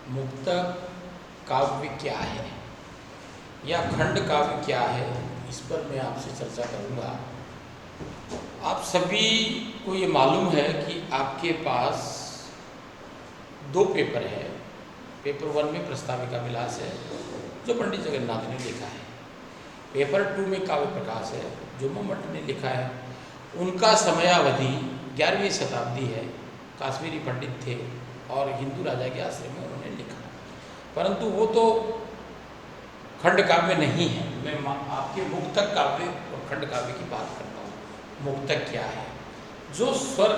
मुक्तक काव्य क्या है या खंड काव्य क्या है, इस पर मैं आपसे चर्चा करूंगा। आप सभी को ये मालूम है कि आपके पास दो पेपर है। पेपर 1 में प्रस्ताविका विलास है जो पंडित जगन्नाथ ने लिखा है। पेपर 2 में काव्य प्रकाश है जो मम्मट ने लिखा है। उनका समयावधि 11वीं शताब्दी है। काश्मीरी पंडित थे और हिंदू राजा के आश्रम में उन्होंने लिखा, परंतु वो तो खंड काव्य नहीं है। मैं आपके मुक्तक काव्य और खंड काव्य की बात करता हूँ। मुक्तक क्या है? जो स्वर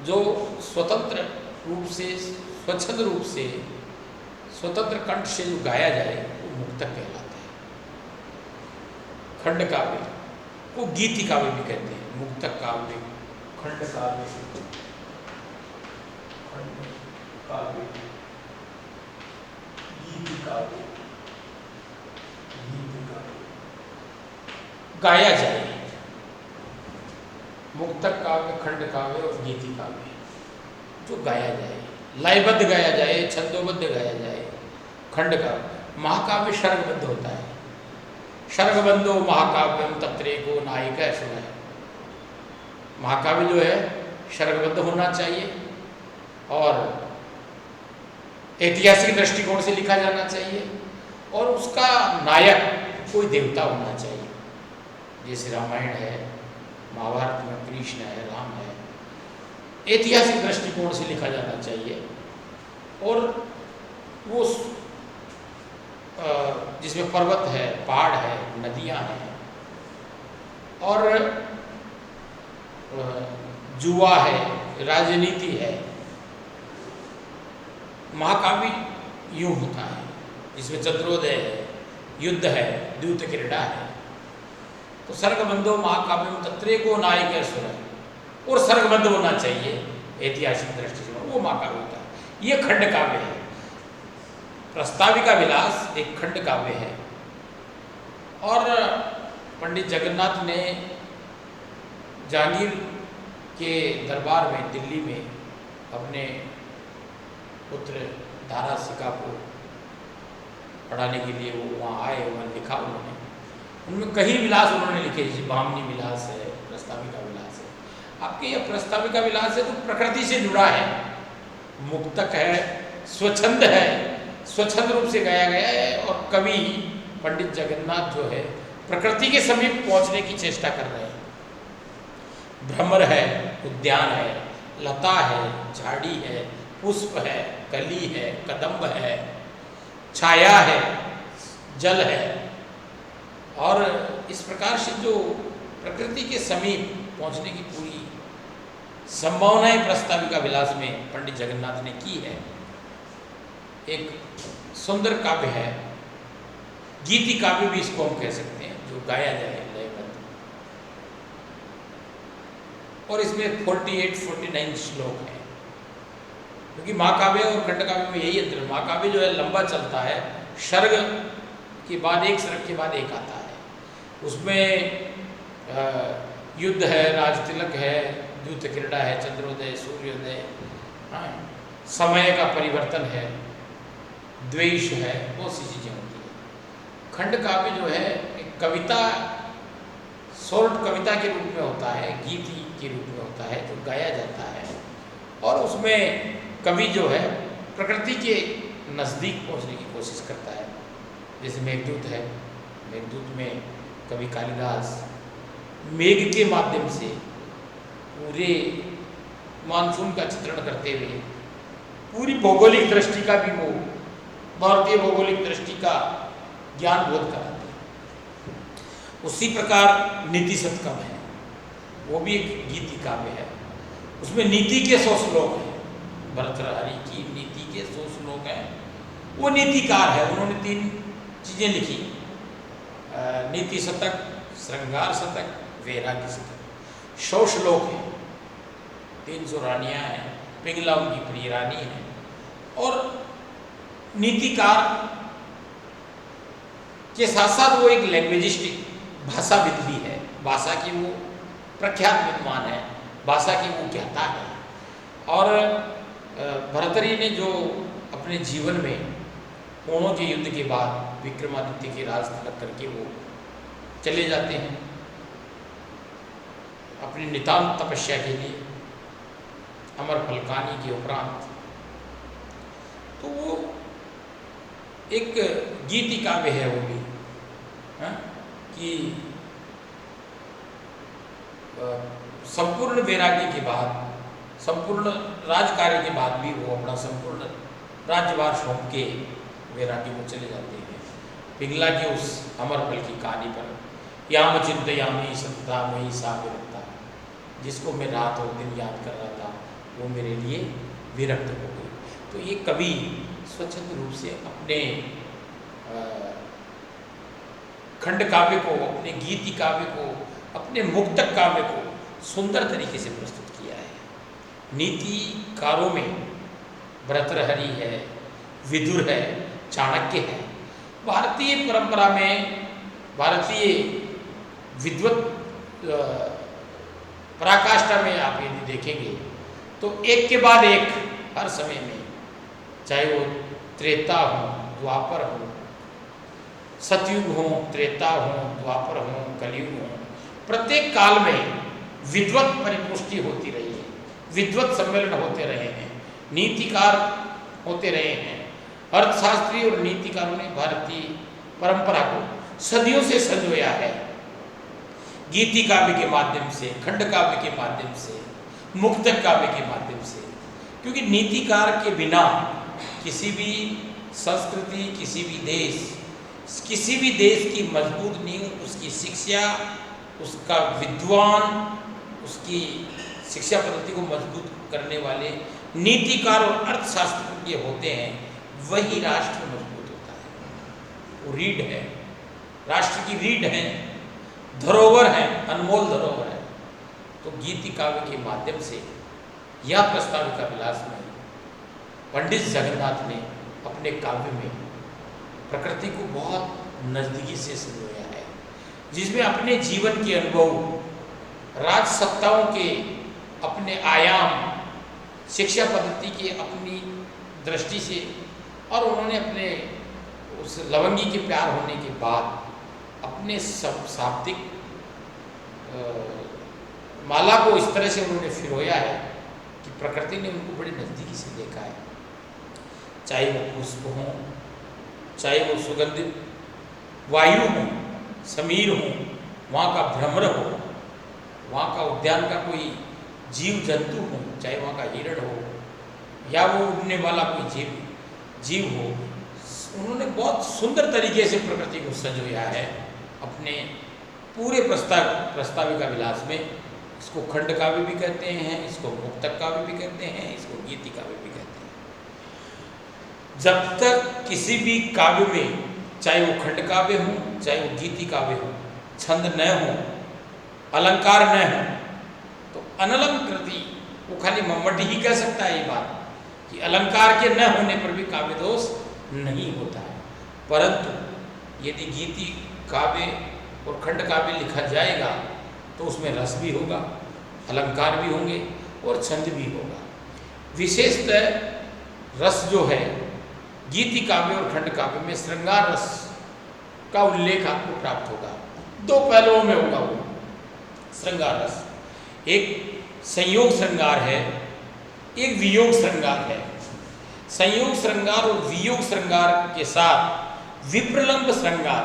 जो स्वतंत्र रूप से, स्वच्छंद रूप से, स्वतंत्र कंठ से जो गाया जाए वो मुक्तक कहलाता है। खंड काव्य को गीति काव्य भी कहते हैं। मुक्तक काव्य, खंड काव्य, खंड काव्य, गीति काव्य, गीति काव्य गाया जाए। मुक्तक काव्य, खंड काव्य और गीति काव्य जो गाया जाए, लयबद्ध गाया जाए, छंदोबद्ध गाया जाए। खंड काव्य, महाकाव्य शर्गबद्ध होता है। शर्गबद्धो महाकाव्यम तत्रेको नायिका सुना है। महाकाव्य जो है शर्गबद्ध होना चाहिए और ऐतिहासिक दृष्टिकोण से लिखा जाना चाहिए और उसका नायक कोई देवता होना चाहिए। जैसे रामायण है, महाभारत में कृष्ण है, राम है। ऐतिहासिक दृष्टिकोण से लिखा जाना चाहिए और वो जिसमें पर्वत है, पहाड़ है, नदियां हैं और जुआ है, राजनीति है। महाकाव्य यूं होता है जिसमें चंद्रोदय है, युद्ध है, द्यूत क्रीड़ा है। तो सर्गबंधो महाकाव्यम तत्रेको नायिका सुर है और सर्गबद्ध होना चाहिए ऐतिहासिक दृष्टि से, वो महाकाव्य होता है। ये खंड काव्य है। प्रस्ताविका विलास एक खंड काव्य है और पंडित जगन्नाथ ने जहांगीर के दरबार में दिल्ली में अपने पुत्र दारा सिका को पढ़ाने के लिए वो वहाँ आए, वहाँ लिखा उन्होंने। उनमें कई विलास उन्होंने लिखे, जैसे भामनी विलास है, प्रस्ताविका विलास है। आपके यह प्रस्ताविका विलास है तो प्रकृति से जुड़ा है, मुक्तक है, स्वच्छंद है, स्वच्छंद रूप से गाया गया है। और कवि पंडित जगन्नाथ जो है प्रकृति के समीप पहुंचने की चेष्टा कर रहे हैं। भ्रमर है, उद्यान है, लता है, झाड़ी है, पुष्प है, कली है, कदम्ब है, छाया है, जल है और इस प्रकार से जो प्रकृति के समीप पहुंचने की पूरी संभावनाएं प्रस्ताविका विलास में पंडित जगन्नाथ ने की है। एक सुंदर काव्य है, गीति काव्य भी इसको हम कह सकते हैं, जो गाया जाए लयबद्ध। और इसमें 48-49 श्लोक हैं, क्योंकि महाकाव्य और खंड काव्य में यही अंतर है। महाकाव्य जो है लंबा चलता है, सर्ग के बाद एक, सर्ग के बाद एक आता है। उसमें युद्ध है, राजतिलक है, द्यूत क्रीड़ा है, चंद्रोदय, सूर्योदय, समय का परिवर्तन है, द्वेष है, बहुत सी चीज़ें होती है। खंड काव्य जो है एक कविता, शॉर्ट कविता के रूप में होता है, गीति के रूप में होता है, जो गाया जाता है और उसमें कवि जो है प्रकृति के नज़दीक पहुंचने की कोशिश करता है। जैसे मेघदूत है, मेघदूत में कवि कालिदास मेघ के माध्यम से पूरे मानसून का चित्रण करते हुए पूरी भौगोलिक दृष्टि का भी, वो भारतीय भौगोलिक दृष्टि का ज्ञान बोध कराते हैं। उसी प्रकार नीति शतकम है, वो भी एक गीति काव्य है। उसमें नीति के 100 श्लोक हैं। भर्तृहरि की नीति के 100 श्लोक हैं। वो नीतिकार है, उन्होंने 3 चीज़ें लिखी, नीति शतक, श्रृंगार शतक, वैराग्य शतक। 100 श्लोक हैं, 300 रानियाँ हैं, पिंगला उनकी प्रिय रानी है। और नीतिकार के साथ साथ वो एक लैंग्वेजिस्टिक, भाषाविद भी है। भाषा की वो प्रख्यात विद्वान है, भाषा की वो ज्ञाता है। और भर्तृहरि ने जो अपने जीवन में कोणों के युद्ध के बाद विक्रमादित्य के राज तिलक करके वो चले जाते हैं अपनी नितांत तपस्या के लिए अमर फलकानी के उपरांत। तो वो एक गीति काव्य है वो भी, कि संपूर्ण वैराग्य के बाद, संपूर्ण राजकार्य के बाद भी वो अपना संपूर्ण राज्यभार सौंप के वैराग्य को चले जाते हैं। पिंगला की उस अमर फल की कहानी पर याम चिंतयामि सतता मयि सा विरक्ता, जिसको मैं रात और दिन याद कर रहा था वो मेरे लिए विरक्त हो गई। तो ये कवि स्वच्छंद रूप से अपने खंड काव्य को, अपने गीति काव्य को, अपने मुक्तक काव्य को सुंदर तरीके से प्रस्तुत किया है। नीतिकारों में भर्तृहरि है, विदुर है, चाणक्य है। भारतीय परंपरा में भारतीय विद्वत पराकाष्ठा में आप यदि देखेंगे तो एक के बाद एक हर समय में, चाहे वो त्रेता हो, द्वापर हो, सतयुग हो, त्रेता हो, द्वापर हो, कलयुग हो, प्रत्येक काल में विद्वत परिपुष्टि होती रही है, विद्वत सम्मेलन होते रहे हैं, नीतिकार होते रहे हैं। अर्थशास्त्री और नीतिकारों ने भारतीय परंपरा को सदियों से संजोया है, गीति काव्य के माध्यम से, खंड काव्य के माध्यम से, मुक्तक काव्य के माध्यम से। क्योंकि नीतिकार के बिना किसी भी संस्कृति, किसी भी देश की मजबूत नींव, उसकी शिक्षा, उसका विद्वान, उसकी शिक्षा पद्धति को मजबूत करने वाले नीतिकार और अर्थशास्त्रज्ञ होते हैं, वही राष्ट्र मजबूत होता है। वो रीढ़ है, राष्ट्र की रीढ़ है, धरोहर है, अनमोल धरोहर है। तो गीति काव्य के माध्यम से यह प्रस्ताविका विलास में पंडित जगन्नाथ ने अपने काव्य में प्रकृति को बहुत नज़दीकी से संजोया है, जिसमें अपने जीवन के अनुभव, राजसत्ताओं के अपने आयाम, शिक्षा पद्धति के अपनी दृष्टि से, और उन्होंने अपने उस लवंगी के प्यार होने के बाद अपने सब शाब्दिक माला को इस तरह से उन्होंने फिरोया है कि प्रकृति ने उनको बड़ी नज़दीकी से देखा है। चाहे वो पुष्प हों, चाहे वो सुगंधित वायु हो, समीर हो, वहाँ का भ्रमर हो, वहाँ का उद्यान का कोई जीव जंतु हो, चाहे वहाँ का हिरण हो या वो उड़ने वाला कोई जीव हो, उन्होंने बहुत सुंदर तरीके से प्रकृति को संजोया है अपने पूरे प्रस्ताविका विलास में। इसको खंड काव्य भी कहते हैं, इसको मुक्तक काव्य भी कहते हैं, इसको गीति काव्य भी कहते हैं। जब तक किसी भी काव्य में, चाहे वो खंड काव्य हो, चाहे वो गीति काव्य हो, छंद न हो, अलंकार न हो, तो अनलंकृति, वो खाली मम्मट ही कह सकता है ये बात कि अलंकार के न होने पर भी काव्य दोष नहीं होता है। परंतु यदि गीति काव्य और खंड काव्य लिखा जाएगा तो उसमें रस भी होगा, अलंकार भी होंगे और छंद भी होगा। विशेषतः रस जो है गीति काव्य और खंड काव्य में श्रृंगार रस का उल्लेख आपको प्राप्त होगा। दो पहलुओं में होगा वो श्रृंगार रस, एक संयोग श्रृंगार है, एक वियोग श्रृंगार है। संयोग श्रृंगार और वियोग श्रृंगार के साथ विप्रलंब श्रृंगार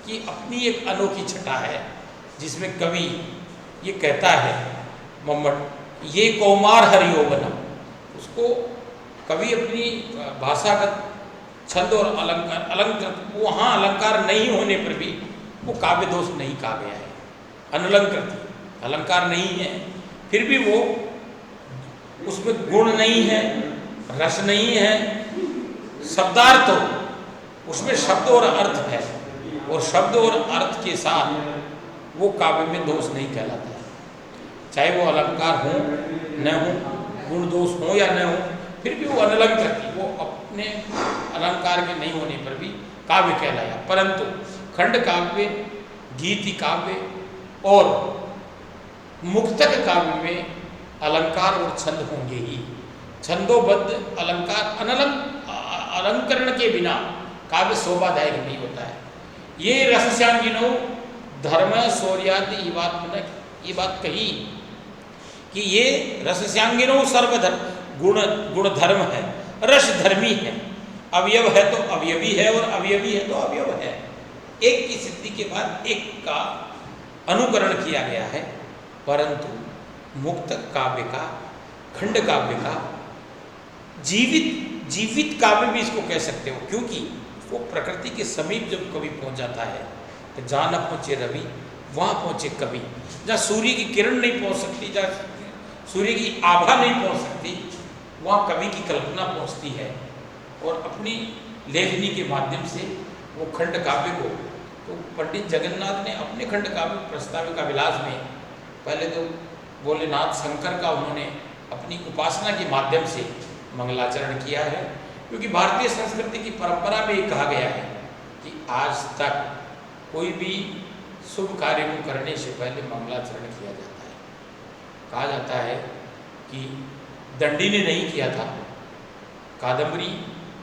की अपनी एक अनोखी छटा है, जिसमें कवि ये कहता है मम्मट, ये कौमार हरियोवना। उसको कवि अपनी भाषागत छंद और अलंकार, वहाँ अलंकार नहीं होने पर भी वो काव्य दोष नहीं कहा गया है। अनलंकृत, अलंकार नहीं है, फिर भी वो उसमें गुण नहीं है, रस नहीं है, शब्दार्थ हो, उसमें शब्द और अर्थ है, और शब्द और अर्थ के साथ वो काव्य में दोष नहीं कहलाता है। चाहे वो अलंकार हो न हो, गुण दोष हो या न हो, फिर भी वो अनलंकृत, वो अपने अलंकार के नहीं होने पर भी काव्य कहलाया। परंतु खंड काव्य, गीति काव्य और मुक्तक काव्य में अलंकार और छंद होंगे ही। छंदोबद्ध अलंकार अलंकरण के बिना काव्य शोभादायक नहीं होता है। ये रसस्यांगिनो धर्म शौर्यादि ये बात कही कि ये रसस्यांगिनो सर्वधर्म गुण धर्म है, रस धर्मी है, अवयव है तो अवयवी है और अवयवी है तो अवयव है। एक की सिद्धि के बाद एक का अनुकरण किया गया है, परंतु मुक्त काव्य का, खंड काव्य का, जीवित काव्य भी इसको कह सकते हो, क्योंकि वो प्रकृति के समीप जब कवि पहुंच जाता है तो जहाँ न पहुंचे रवि वहाँ पहुंचे कवि। जहाँ सूर्य की किरण नहीं पहुंच सकती, जहाँ सूर्य की आभा नहीं पहुंच सकती, वहाँ कवि की कल्पना पहुंचती है और अपनी लेखनी के माध्यम से वो खंड काव्य को, तो पंडित जगन्नाथ ने अपने खंड काव्य प्रस्ताविका विलास में पहले तो भोलेनाथ शंकर का उन्होंने अपनी उपासना के माध्यम से मंगलाचरण किया है, क्योंकि भारतीय संस्कृति की परंपरा में ये कहा गया है कि आज तक कोई भी शुभ कार्य को करने से पहले मंगलाचरण किया जाता है। कहा जाता है कि दंडी ने नहीं किया था, कादम्बरी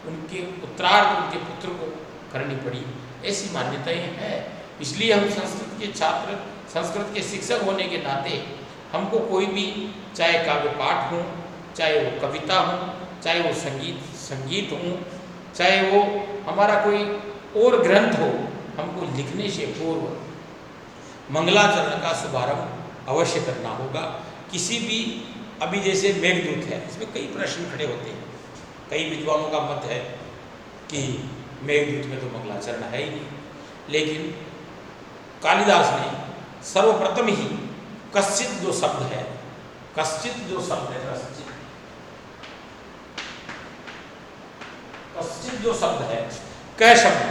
उनके उत्तरार्ध उनके पुत्र को करनी पड़ी, ऐसी मान्यताएं हैं। इसलिए हम संस्कृत के छात्र, संस्कृत के शिक्षक होने के नाते हमको कोई भी, चाहे काव्य पाठ हो, चाहे वो कविता हो, चाहे वो संगीत हो, चाहे वो हमारा कोई और ग्रंथ हो, हमको लिखने से पूर्व मंगलाचरण का शुभारंभ अवश्य करना होगा। किसी भी, अभी जैसे मेघदूत है, इसमें कई प्रश्न खड़े होते हैं। कई विद्वानों का मत है कि मेघदूत में तो मंगलाचरण है ही नहीं, लेकिन कालिदास ने सर्वप्रथम ही कश्चित जो शब्द है, कश्चित जो शब्द है, कै शब्द,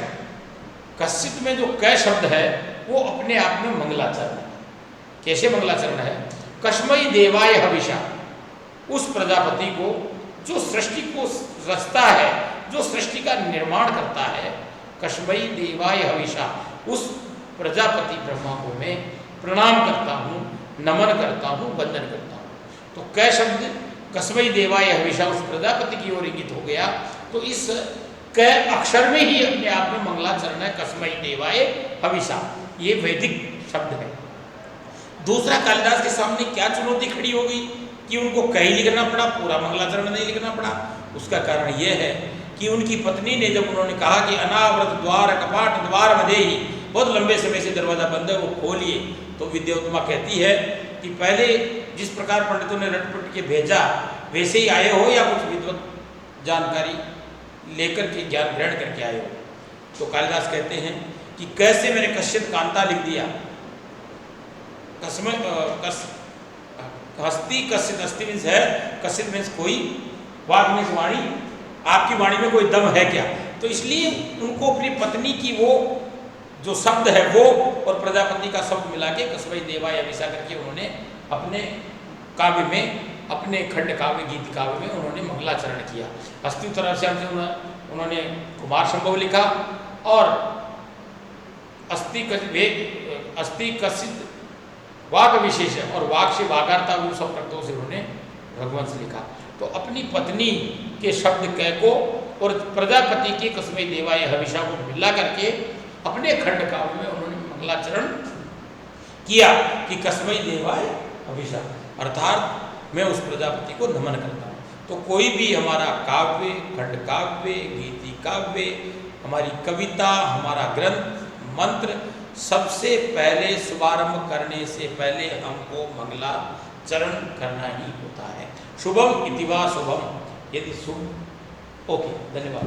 कश्चित में जो कै शब्द है वो अपने आप में मंगलाचरण है। कैसे मंगलाचरण है? कस्मै देवाय हविषा, उस प्रजापति को जो सृष्टि को रचता है, जो सृष्टि का निर्माण करता है, कस्मै देवाय हविषा, उस प्रजापति ब्रह्मा को मैं प्रणाम करता हूँ, नमन करता हूँ, वंदन करता हूँ। तो कै शब्द कस्मै देवाय हविषा उस प्रजापति की ओर इंगित हो गया, तो इस कै अक्षर में ही अपने आप में मंगलाचरण है, कस्मै देवाय हविषा, ये वैदिक शब्द है। दूसरा, कालिदास के सामने क्या चुनौती खड़ी हो गई कि उनको कहीं लिखना पड़ा, पूरा मंगलाचरण नहीं लिखना पड़ा। उसका कारण यह है कि उनकी पत्नी ने जब उन्होंने कहा कि अनावृत द्वार कपाट द्वार मदेहि, बहुत लंबे समय से दरवाजा बंद है, वो खोलिए, तो विद्योत्तमा कहती है कि पहले जिस प्रकार पंडितों ने रटपट के भेजा वैसे ही आए हो या कुछ विद्वत जानकारी लेकर के ज्ञान ग्रहण करके आए हो। तो कालिदास कहते हैं कि कैसे मैंने कश्चित कांता लिख दिया, हस्ती कश्चित, हस्ती मीन्स है, कश्चित मीन्स कोई, वाक मीन्स वाणी, आपकी वाणी में कोई दम है क्या? तो इसलिए उनको अपनी पत्नी की वो जो शब्द है वो और प्रजापति का शब्द मिला के कस्मै देवाय हविषा करके उन्होंने अपने काव्य में, अपने खंड काव्य, गीत काव्य में उन्होंने मंगलाचरण किया। हस्ती उत्तरार्षायण से उन्होंने कुमार संभव लिखा और अस्थि कसित वाक विशेष और वाक से वागार्ता उन सब प्रक्रियों से उन्होंने रघुवंश लिखा। तो अपनी पत्नी के शब्द कै को और प्रजापति के कस्मै देवाय हविषा को मिला करके अपने खंड काव्य में उन्होंने मंगलाचरण किया कि कस्मै देवाय हविषा, अर्थात मैं उस प्रजापति को नमन करता हूँ। तो कोई भी हमारा काव्य, खंड काव्य, गीति काव्य, हमारी कविता, हमारा ग्रंथ, मंत्र, सबसे पहले शुभारंभ करने से पहले हमको मंगलाचरण करना ही होता है। शुभम इतिवा शुभम, यदि शुभ। ओके, धन्यवाद।